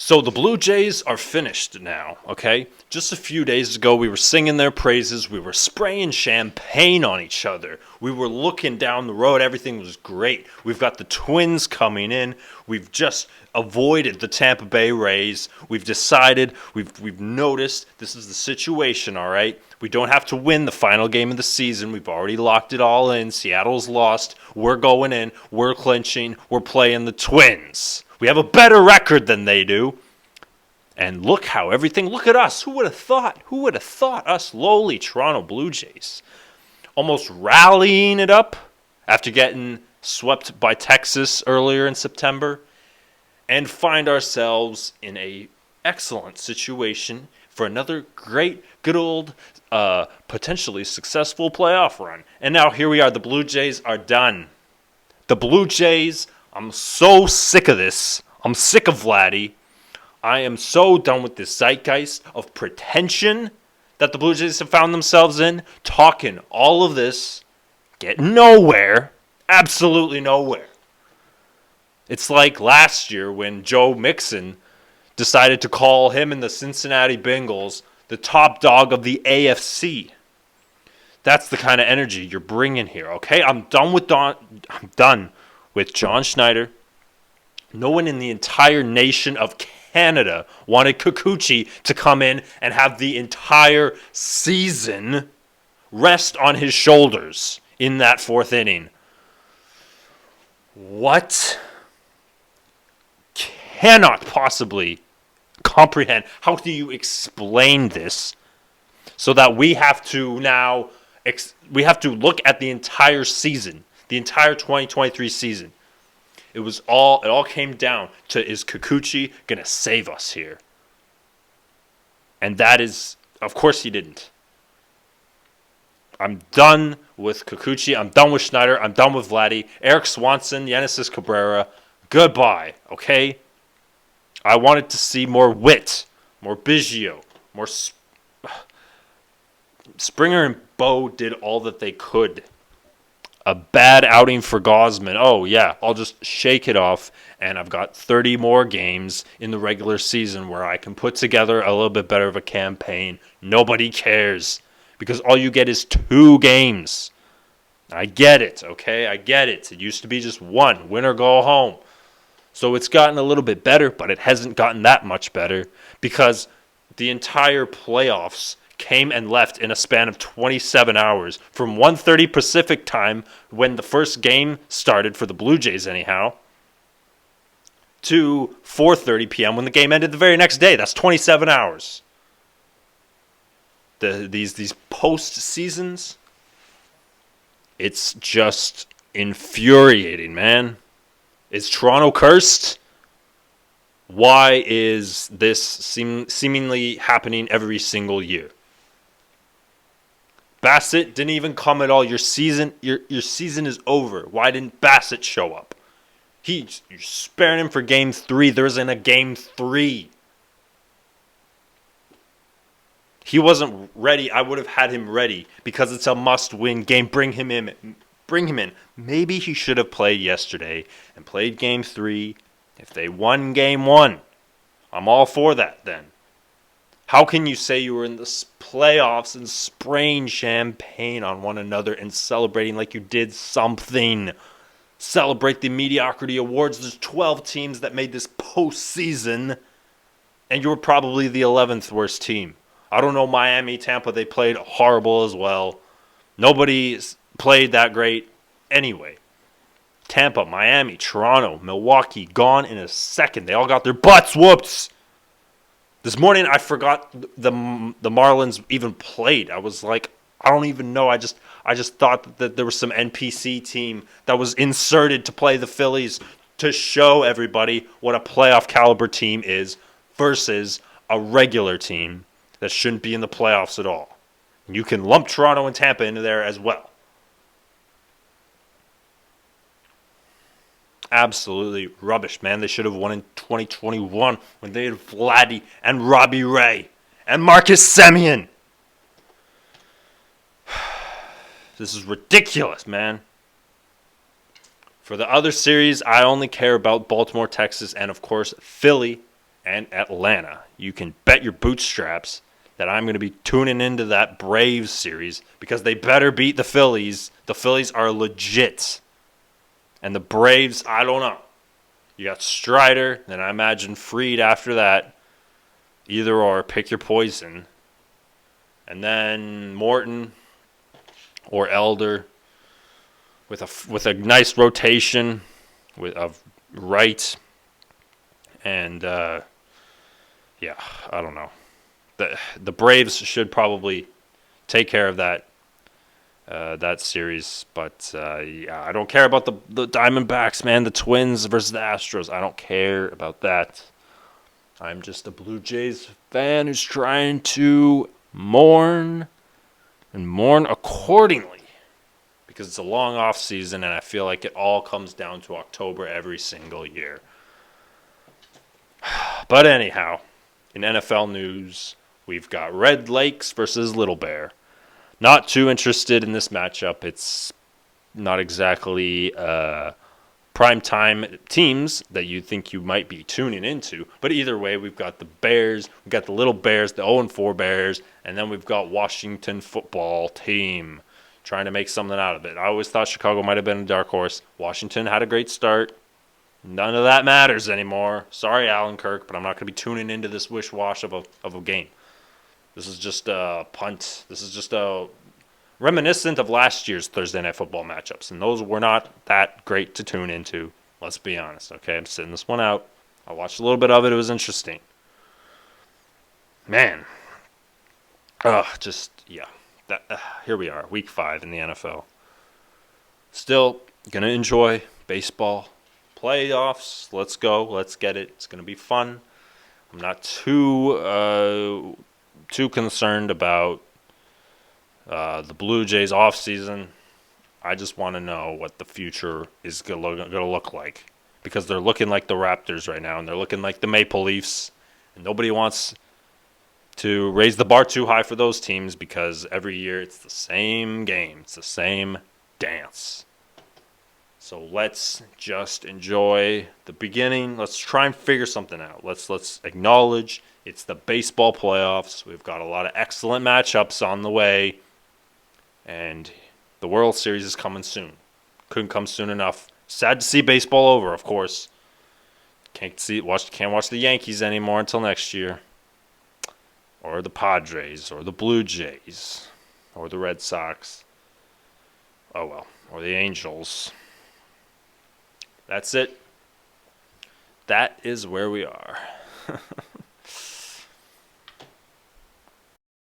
So the Blue Jays are finished now, okay? Just a few days ago, we were singing their praises. We were spraying champagne on each other. We were looking down the road. Everything was great. We've got the Twins coming in. We've just avoided the Tampa Bay Rays. We've decided, we've noticed this is the situation, all right? We don't have to win the final game of the season. We've already locked it all in. Seattle's lost. We're going in. We're clinching. We're playing the Twins. We have a better record than they do. And look at us. Who would have thought? Who would have thought us lowly Toronto Blue Jays almost rallying it up after getting swept by Texas earlier in September and find ourselves in a excellent situation for another great, good old, potentially successful playoff run. And now here we are. The Blue Jays are done. The Blue Jays, I'm so sick of this. I'm sick of Vladdy. I am so done with this zeitgeist of pretension that the Blue Jays have found themselves in, talking all of this, getting nowhere, absolutely nowhere. It's like last year when Joe Mixon decided to call him and the Cincinnati Bengals the top dog of the AFC. That's the kind of energy you're bringing here, okay? I'm done with John Schneider. No one in the entire nation of Canada wanted Kikuchi to come in and have the entire season rest on his shoulders in that fourth inning. What? Cannot possibly comprehend. How do you explain this so that we have to now look at the entire season, the entire 2023 season? It all came down to, is Kikuchi going to save us here? And that is, of course he didn't. I'm done with Kikuchi. I'm done with Schneider. I'm done with Vladdy. Eric Swanson, Genesis Cabrera, goodbye, okay? I wanted to see more wit, more Biggio, more... Springer and Bo did all that they could. A bad outing for Gausman. Oh, yeah, I'll just shake it off, and I've got 30 more games in the regular season where I can put together a little bit better of a campaign. Nobody cares because all you get is 2 games. I get it, okay? I get it. It used to be just one, win or go home. So it's gotten a little bit better, but it hasn't gotten that much better because the entire playoffs came and left in a span of 27 hours from 1:30 Pacific time when the first game started for the Blue Jays anyhow to 4:30 p.m. when the game ended the very next day. That's 27 hours. These post seasons, it's just infuriating, man. Is Toronto cursed? Why is this seemingly happening every single year? Bassett didn't even come at all. Your season is over. Why didn't Bassett show up? You're sparing him for Game 3. There isn't a Game 3. He wasn't ready. I would have had him ready because it's a must-win game. Bring him in. Maybe he should have played yesterday and played Game 3. If they won Game 1, I'm all for that then. How can you say you were in the playoffs and spraying champagne on one another and celebrating like you did something? Celebrate the mediocrity awards. There's 12 teams that made this postseason, and you were probably the 11th worst team. I don't know, Miami, Tampa, they played horrible as well. Nobody played that great anyway. Tampa, Miami, Toronto, Milwaukee, gone in a second. They all got their butts whooped. This morning, I forgot the Marlins even played. I was like, I don't even know. I just thought that there was some NPC team that was inserted to play the Phillies to show everybody what a playoff caliber team is versus a regular team that shouldn't be in the playoffs at all. And you can lump Toronto and Tampa into there as well. Absolutely rubbish, man. They should have won in 2021 when they had Vladdy and Robbie Ray and Marcus Semien. This is ridiculous, man. For the other series, I only care about Baltimore, Texas, and of course, Philly. and Atlanta. You can bet your bootstraps that I'm going to be tuning into that Braves series because they better beat the Phillies. The Phillies are legit. And the Braves, I don't know. You got Strider, then I imagine Fried after that. Either or, pick your poison. And then Morton or Elder with a nice rotation of Wright. And, I don't know. The Braves should probably take care of that series. But, I don't care about the Diamondbacks, man. The Twins versus the Astros. I don't care about that. I'm just a Blue Jays fan who's trying to mourn accordingly because it's a long off season and I feel like it all comes down to October every single year. But anyhow, in NFL news, we've got Red Lakes versus Little Bear. Not too interested in this matchup. It's not exactly primetime teams that you think you might be tuning into. But either way, we've got the Bears, we've got the Little Bears, the 0-4 Bears, and then we've got Washington football team trying to make something out of it. I always thought Chicago might have been a dark horse. Washington had a great start. None of that matters anymore. Sorry, Alan Kirk, but I'm not going to be tuning into this wish-wash of a game. This is just a punt. This is just a reminiscent of last year's Thursday Night Football matchups, and those were not that great to tune into. Let's be honest, okay? I'm sitting this one out. I watched a little bit of it. It was interesting. Man. Here we are, Week 5 in the NFL. Still going to enjoy baseball. Playoffs, let's go. Let's get it. It's going to be fun. I'm not too concerned about the Blue Jays offseason. I just want to know what the future is going to look like because they're looking like the Raptors right now and they're looking like the Maple Leafs. And nobody wants to raise the bar too high for those teams because every year it's the same game. It's the same dance. So let's just enjoy the beginning. Let's try and figure something out. Let's acknowledge it's the baseball playoffs. We've got a lot of excellent matchups on the way. And the World Series is coming soon. Couldn't come soon enough. Sad to see baseball over, of course. Can't watch the Yankees anymore until next year. Or the Padres, or the Blue Jays, or the Red Sox. Oh well, or the Angels. That's it. That is where we are.